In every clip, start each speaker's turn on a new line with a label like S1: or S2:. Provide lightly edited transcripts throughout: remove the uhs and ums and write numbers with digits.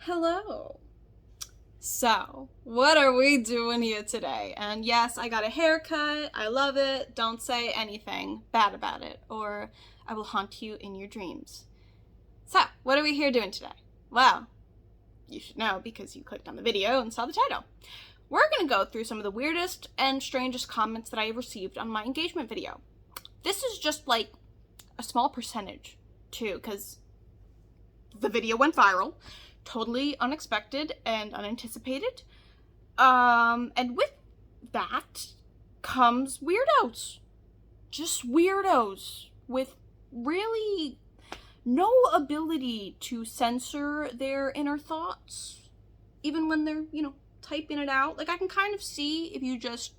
S1: Hello. So, what are we doing here today? And yes, I got a haircut. I love it. Don't say anything bad about it, or I will haunt you in your dreams. So, what are we here doing today? Well, you should know because you clicked on the video and saw the title. We're going to go through some of the weirdest and strangest comments that I have received on my engagement video. This is just like a small percentage, too, because the video went viral. Totally unexpected and unanticipated. And with that comes weirdos. Just weirdos with really no ability to censor their inner thoughts, even when they're, typing it out. Like, I can kind of see if you just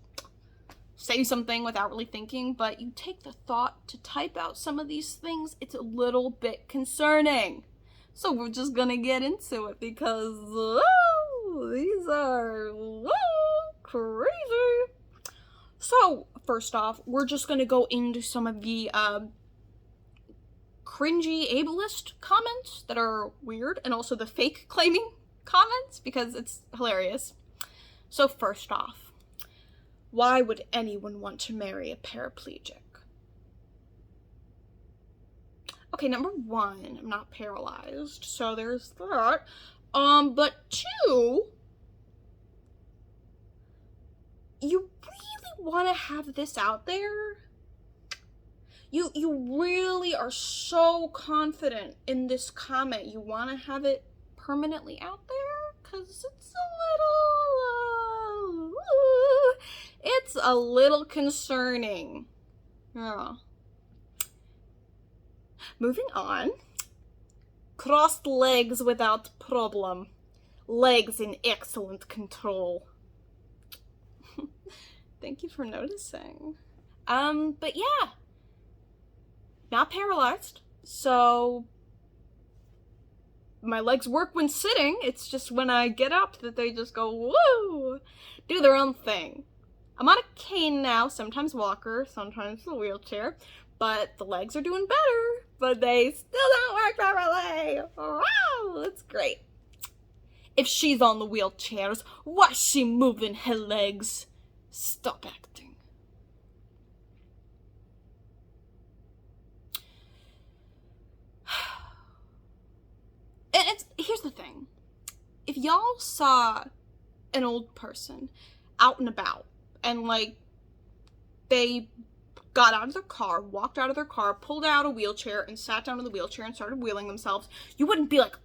S1: say something without really thinking, but you take the thought to type out some of these things, it's a little bit concerning. So we're just gonna get into it because, these are, crazy. So, first off, we're just gonna go into some of the, cringy ableist comments that are weird, and also the fake claiming comments, because it's hilarious. So first off, why would anyone want to marry a paraplegic? Okay, number one, I'm not paralyzed, so there's that. But two, you really want to have this out there? You really are so confident in this comment. You want to have it permanently out there? Because it's a little concerning. Yeah. Moving on. Crossed legs without problem. Legs in excellent control. Thank you for noticing. But yeah. Not paralyzed. So my legs work when sitting. It's just when I get up that they just go, woo! Do their own thing. I'm on a cane now, sometimes walker, sometimes a wheelchair. But the legs are doing better, but they still don't work properly. Wow, that's great. If she's on the wheelchairs, why's she moving her legs? Stop acting. And here's the thing. If y'all saw an old person out and about, and they got out of their car, walked out of their car, pulled out a wheelchair, and sat down in the wheelchair and started wheeling themselves, you wouldn't be like,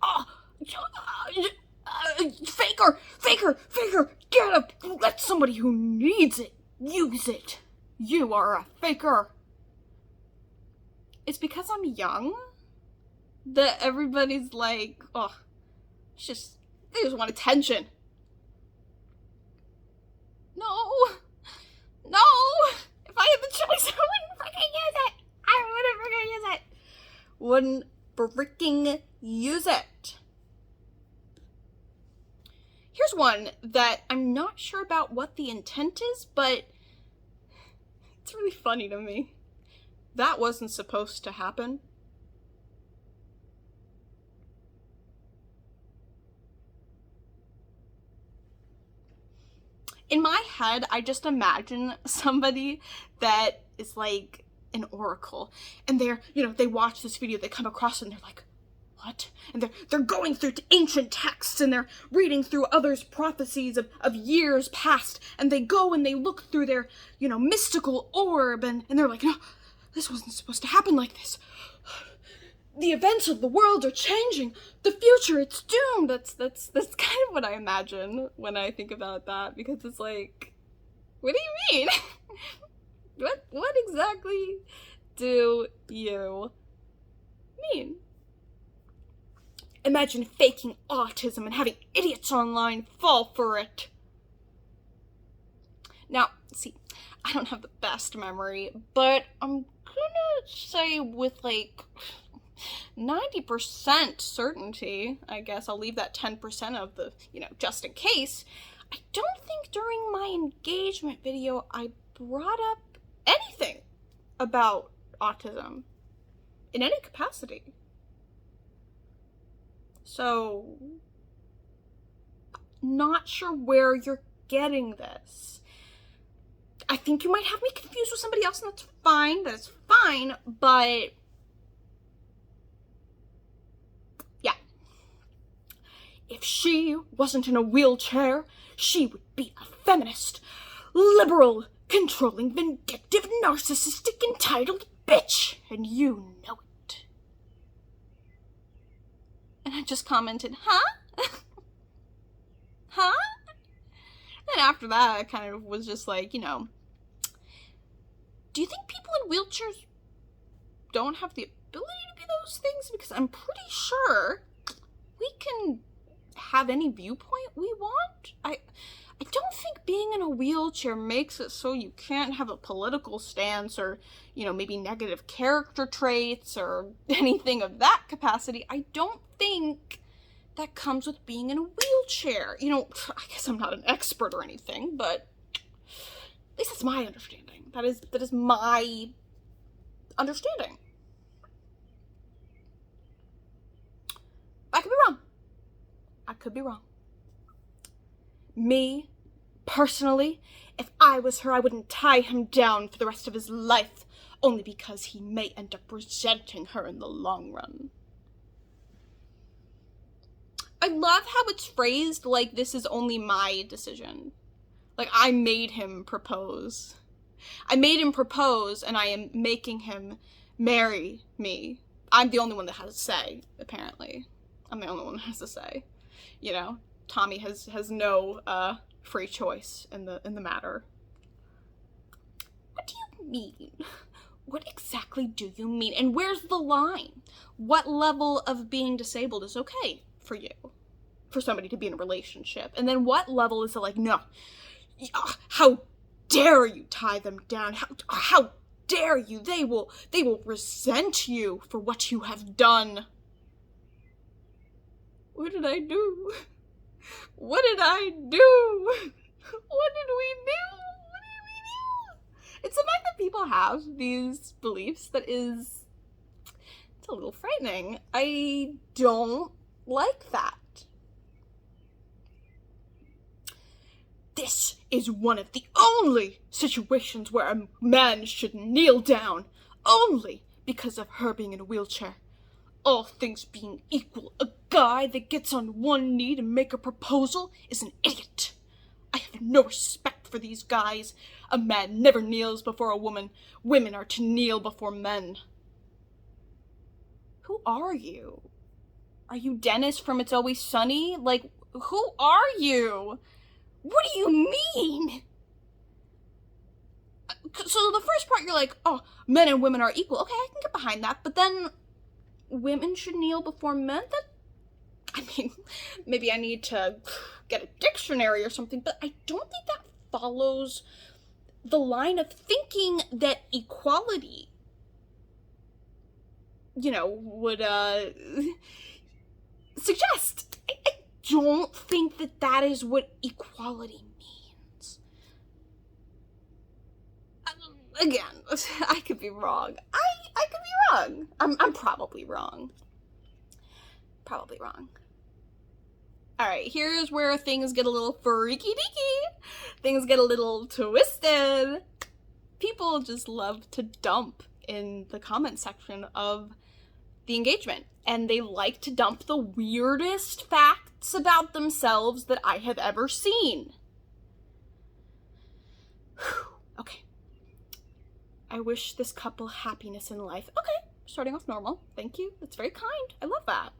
S1: faker, get up, let somebody who needs it use it. You are a faker. It's because I'm young that everybody's like, they just want attention. No. If I had the choice, I wouldn't freaking use it. Here's one that I'm not sure about what the intent is, but it's really funny to me. That wasn't supposed to happen. In my head, I just imagine somebody that is like an oracle, and they watch this video, they come across it, and they're like, what? And they're going through ancient texts, and they're reading through others' prophecies of years past, and they go and they look through their, mystical orb, and they're like, no, this wasn't supposed to happen like this. The events of the world are changing. The future, it's doomed. That's kind of what I imagine when I think about that, because it's like, what do you mean? What exactly do you mean? Imagine faking autism and having idiots online fall for it. Now, see, I don't have the best memory, but I'm gonna say with 90% certainty, I guess I'll leave that 10% of the, just in case, I don't think during my engagement video I brought up anything about autism in any capacity. So, not sure where you're getting this. I think you might have me confused with somebody else, and that's fine. That's fine, but yeah. If she wasn't in a wheelchair, she would be a feminist, liberal, controlling, vindictive, narcissistic, entitled bitch, and you know it. And I just commented, huh? Huh? And after that, I kind of was just like, do you think people in wheelchairs don't have the ability to be those things? Because I'm pretty sure we can have any viewpoint we want. I don't think being in a wheelchair makes it so you can't have a political stance or, maybe negative character traits or anything of that capacity. I don't think that comes with being in a wheelchair. I guess I'm not an expert or anything, but at least that's my understanding. That is my understanding. I could be wrong. I could be wrong. Me, personally, if I was her, I wouldn't tie him down for the rest of his life, only because he may end up resenting her in the long run. I love how it's phrased like this is only my decision. Like, I made him propose. I made him propose, and I am making him marry me. I'm the only one that has a say, apparently. I'm the only one that has a say. Tommy has no free choice in the matter. What do you mean? What exactly do you mean? And where's the line? What level of being disabled is okay for you? For somebody to be in a relationship? And then what level is it like, no, how dare you tie them down? How dare you? They will resent you for what you have done. What did I do? What did I do? What did we do? It's the fact that people have these beliefs that it's a little frightening. I don't like that. This is one of the only situations where a man should kneel down, only because of her being in a wheelchair. All things being equal, a guy that gets on one knee to make a proposal is an idiot. I have no respect for these guys. A man never kneels before a woman. Women are to kneel before men. Who are you? Are you Dennis from It's Always Sunny? Like, who are you? What do you mean? So the first part, you're like, oh, men and women are equal. Okay, I can get behind that. But then women should kneel before men? Maybe I need to get a dictionary or something, but I don't think that follows the line of thinking that equality, would suggest. I don't think that is what equality means. Again, I could be wrong. I could be wrong. I'm probably wrong. Probably wrong. Alright, here's where things get a little freaky deaky. Things get a little twisted. People just love to dump in the comment section of the engagement. And they like to dump the weirdest facts about themselves that I have ever seen. Okay. I wish this couple happiness in life. Okay, starting off normal. Thank you. That's very kind. I love that.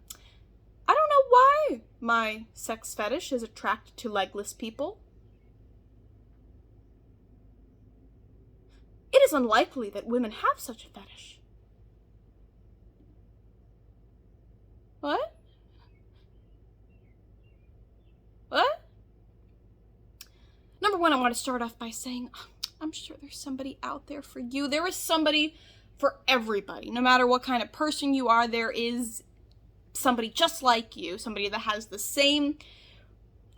S1: I don't know why my sex fetish is attracted to legless people. It is unlikely that women have such a fetish. What? What? Number one, I want to start off by saying, I'm sure there's somebody out there for you. There is somebody for everybody. No matter what kind of person you are, there is somebody just like you, somebody that has the same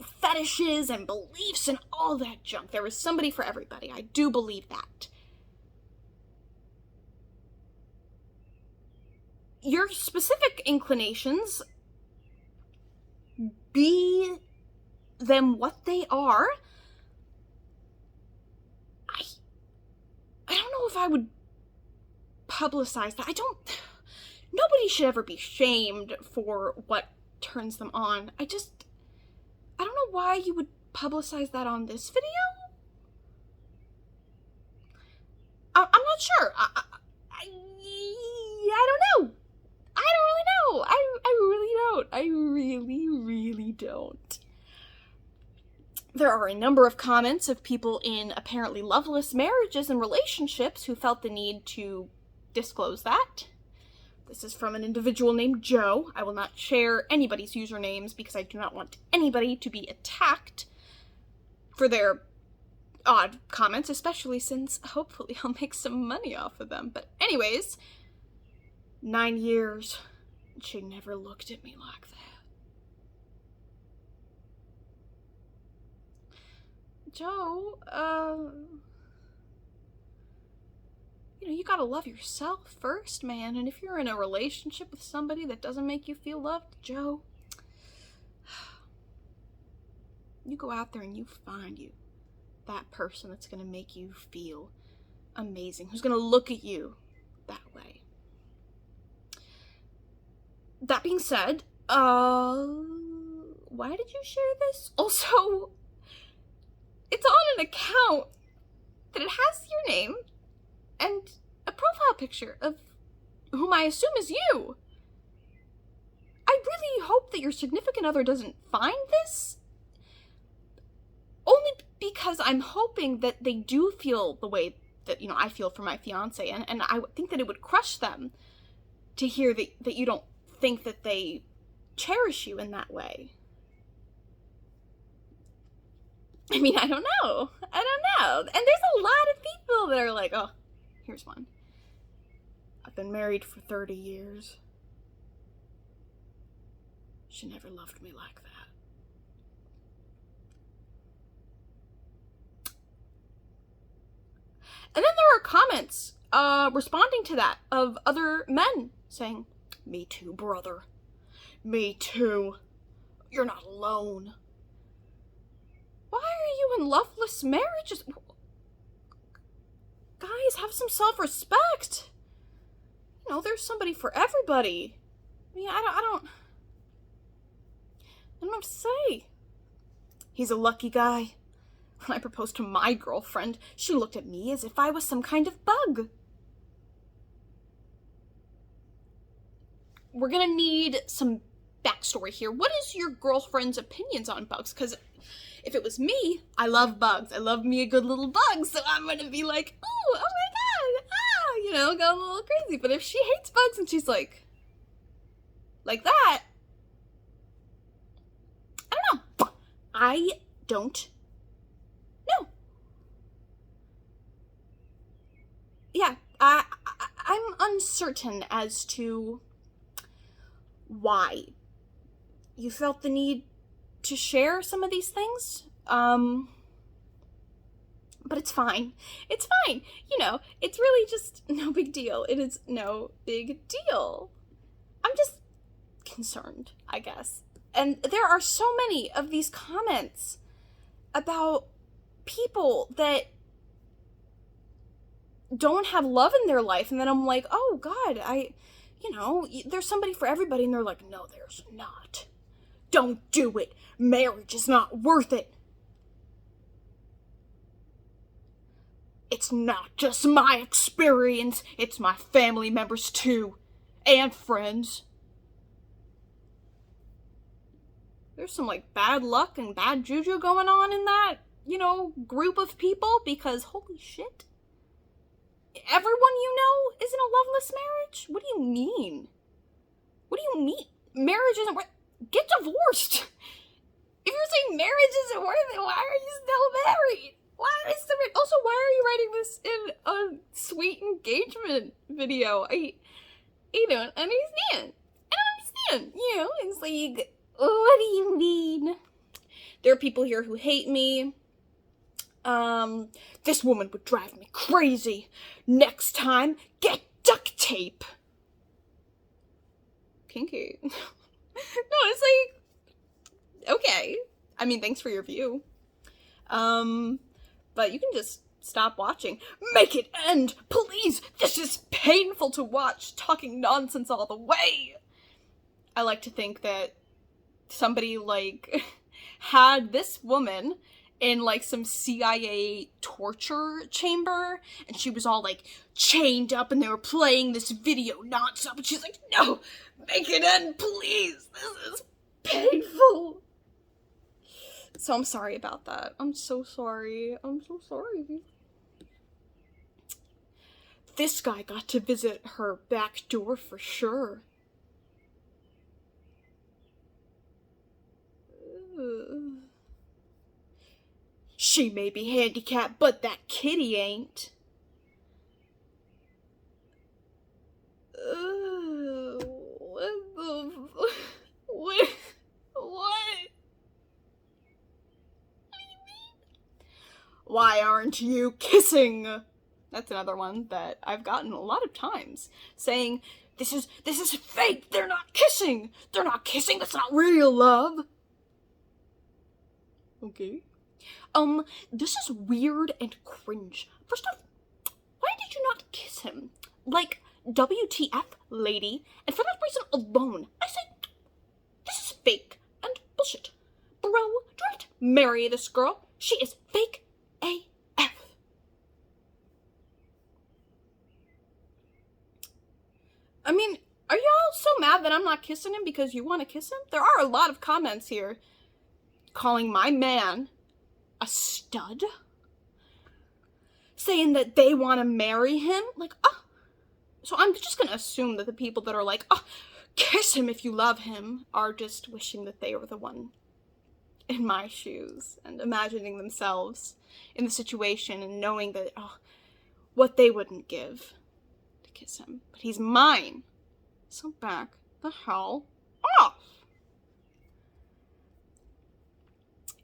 S1: fetishes and beliefs and all that junk. There is somebody for everybody. I do believe that. Your specific inclinations, be them what they are, I don't know if I would publicize that. Nobody should ever be shamed for what turns them on. I don't know why you would publicize that on this video. I'm not sure. I don't know. I don't really know. I really don't. I really don't. There are a number of comments of people in apparently loveless marriages and relationships who felt the need to disclose that. This is from an individual named Joe. I will not share anybody's usernames because I do not want anybody to be attacked for their odd comments, especially since hopefully I'll make some money off of them. But anyways, 9 years, and she never looked at me like that. Joe, you gotta love yourself first, man. And if you're in a relationship with somebody that doesn't make you feel loved, Joe, you go out there and you find you that person that's gonna make you feel amazing, who's gonna look at you that way. That being said, why did you share this? Also, it's on an account that it has your name and a profile picture of whom I assume is you. I really hope that your significant other doesn't find this. Only because I'm hoping that they do feel the way that, I feel for my fiance. And I think that it would crush them to hear that you don't think that they cherish you in that way. I mean, I don't know. And there's a lot of people that are like, oh, here's one. I've been married for 30 years. She never loved me like that. And then there are comments responding to that of other men saying, me too, brother. Me too. You're not alone. Why are you in loveless marriages? Guys, have some self-respect. There's somebody for everybody. I mean, I don't know what to say. He's a lucky guy. When I proposed to my girlfriend, she looked at me as if I was some kind of bug. We're gonna need some backstory here. What is your girlfriend's opinions on bugs? Because if it was me, I love bugs. I love me a good little bug, so I'm gonna be like, oh my god, going a little crazy. But if she hates bugs and she's like that, I don't know. I don't know. Yeah, I'm uncertain as to why you felt the need to share some of these things. But it's fine. It's fine. It's really just no big deal. It is no big deal. I'm just concerned, I guess. And there are so many of these comments about people that don't have love in their life. And then I'm like, oh God, there's somebody for everybody. And they're like, no, there's not. Don't do it. Marriage is not worth it. It's not just my experience, it's my family members too, and friends. There's some bad luck and bad juju going on in that, group of people, because holy shit. Everyone is in a loveless marriage? What do you mean? What do you mean? Marriage isn't worth... Get divorced! If you're saying marriage isn't worth it, why are you still married? Also, why are you writing this in a sweet engagement video? I don't understand. I don't understand. It's like, what do you mean? There are people here who hate me. This woman would drive me crazy. Next time, get duct tape. Kinky. No, it's like, okay. I mean, thanks for your view. But you can just stop watching. Make it end, please! This is painful to watch, talking nonsense all the way! I like to think that somebody, like, had this woman in, like, some CIA torture chamber, and she was all, like, chained up, and they were playing this video nonstop, and she's like, no! Make it end, please! This is painful! So I'm sorry about that. I'm so sorry. I'm so sorry. This guy got to visit her back door for sure. She may be handicapped, but that kitty ain't. What? Why aren't you kissing? That's another one that I've gotten a lot of times, saying, this is fake, they're not kissing, that's not real love. Okay. This is weird and cringe. First off, why did you not kiss him? Like, WTF, lady? And for that reason alone, I say, this is fake and bullshit. Bro, don't marry this girl. She is fake AF. I mean, are y'all so mad that I'm not kissing him because you want to kiss him? There are a lot of comments here calling my man a stud, saying that they want to marry him. Like, oh. So I'm just gonna assume that the people that are like, oh, kiss him if you love him, are just wishing that they were the one in my shoes and imagining themselves in the situation and knowing that, oh, what they wouldn't give to kiss him. But he's mine. So back the hell off.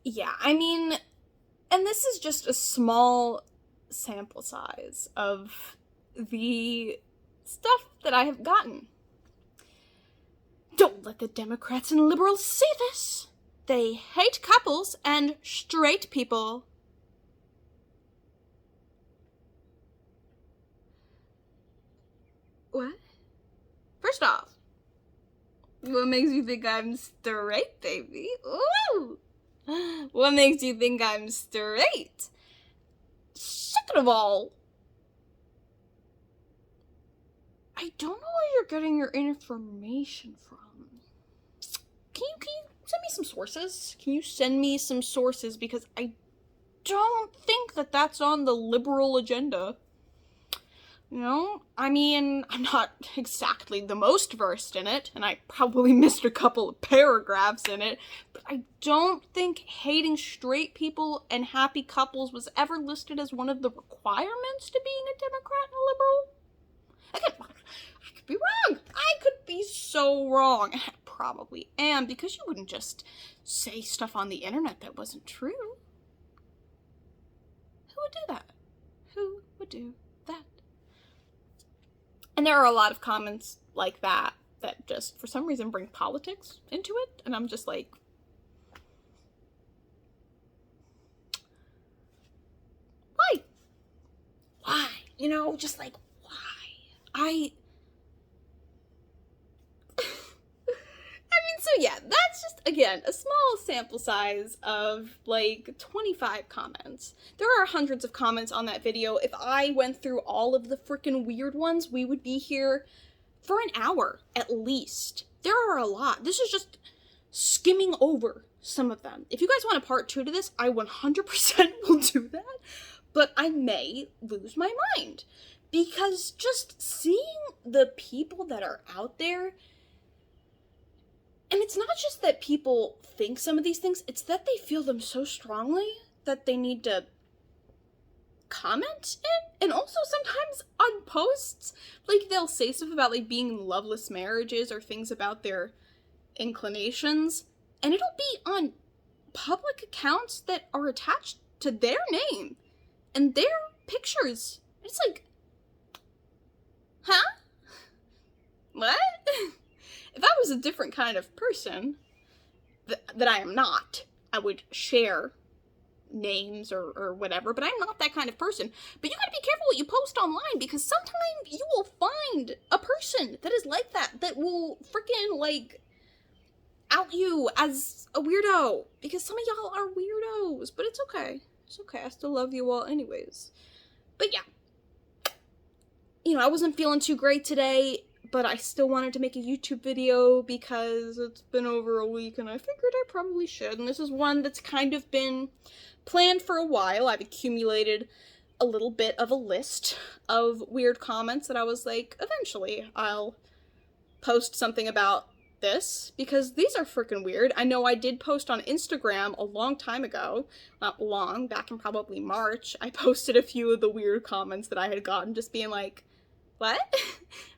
S1: Yeah, I mean, and this is just a small sample size of the stuff that I have gotten. Don't let the Democrats and liberals see this. They hate couples and straight people. What? First off, what makes you think I'm straight, baby? Ooh! What makes you think I'm straight? Second of all, I don't know where you're getting your information from. Can you send me some sources? Can you send me some sources? Because I don't think that that's on the liberal agenda. You know? I mean, I'm not exactly the most versed in it, and I probably missed a couple of paragraphs in it, but I don't think hating straight people and happy couples was ever listed as one of the requirements to being a Democrat and a liberal. I could be wrong. I could be so wrong. And I probably am, because you wouldn't just say stuff on the internet that wasn't true. Who would do that? Who would do that? And there are a lot of comments like that that just, for some reason, bring politics into it. And I'm just like, why? Why? You know, just like, why? So yeah, that's just, again, a small sample size of, like, 25 comments. There are hundreds of comments on that video. If I went through all of the freaking weird ones, we would be here for an hour, at least. There are a lot. This is just skimming over some of them. If you guys want a part 2 to this, I 100% will do that, but I may lose my mind. Because just seeing the people that are out there, and it's not just that people think some of these things, it's that they feel them so strongly that they need to comment it. And also sometimes on posts, like, they'll say stuff about, like, being in loveless marriages or things about their inclinations, and it'll be on public accounts that are attached to their name and their pictures. It's like, huh? What? If I was a different kind of person, that I am not, I would share names or whatever, but I'm not that kind of person. But you gotta be careful what you post online, because sometimes you will find a person that is like that will freaking, like, out you as a weirdo, because some of y'all are weirdos, but it's okay. It's okay. I still love you all anyways. But yeah, you know, I wasn't feeling too great today, but I still wanted to make a YouTube video because it's been over a week and I figured I probably should. And this is one that's kind of been planned for a while. I've accumulated a little bit of a list of weird comments that I was like, eventually I'll post something about this, because these are freaking weird. I know I did post on Instagram a long time ago, not long, back in probably March. I posted a few of the weird comments that I had gotten, just being like, what?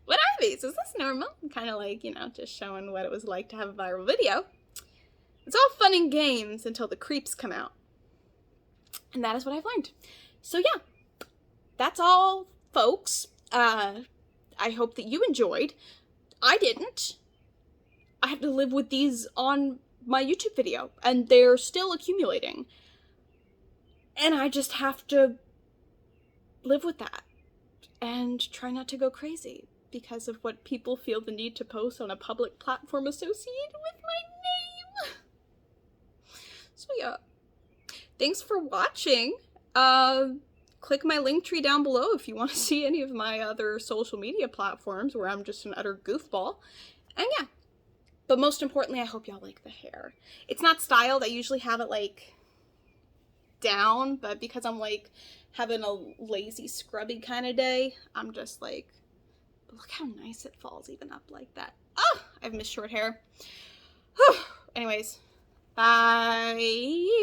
S1: What are these? Is this normal? Kind of like, you know, just showing what it was like to have a viral video. It's all fun and games until the creeps come out. And that is what I've learned. So yeah, that's all, folks. I hope that you enjoyed. I didn't. I have to live with these on my YouTube video, and they're still accumulating. And I just have to live with that and try not to go crazy because of what people feel the need to post on a public platform associated with my name. So yeah, thanks for watching. Click my link tree down below if you want to see any of my other social media platforms where I'm just an utter goofball. And yeah, but most importantly, I hope y'all like the hair. It's not styled. I usually have it like down, but because I'm like having a lazy scrubby kind of day, I'm just like, look how nice it falls even up like that. Oh, I've missed short hair. Whew. Anyways, bye.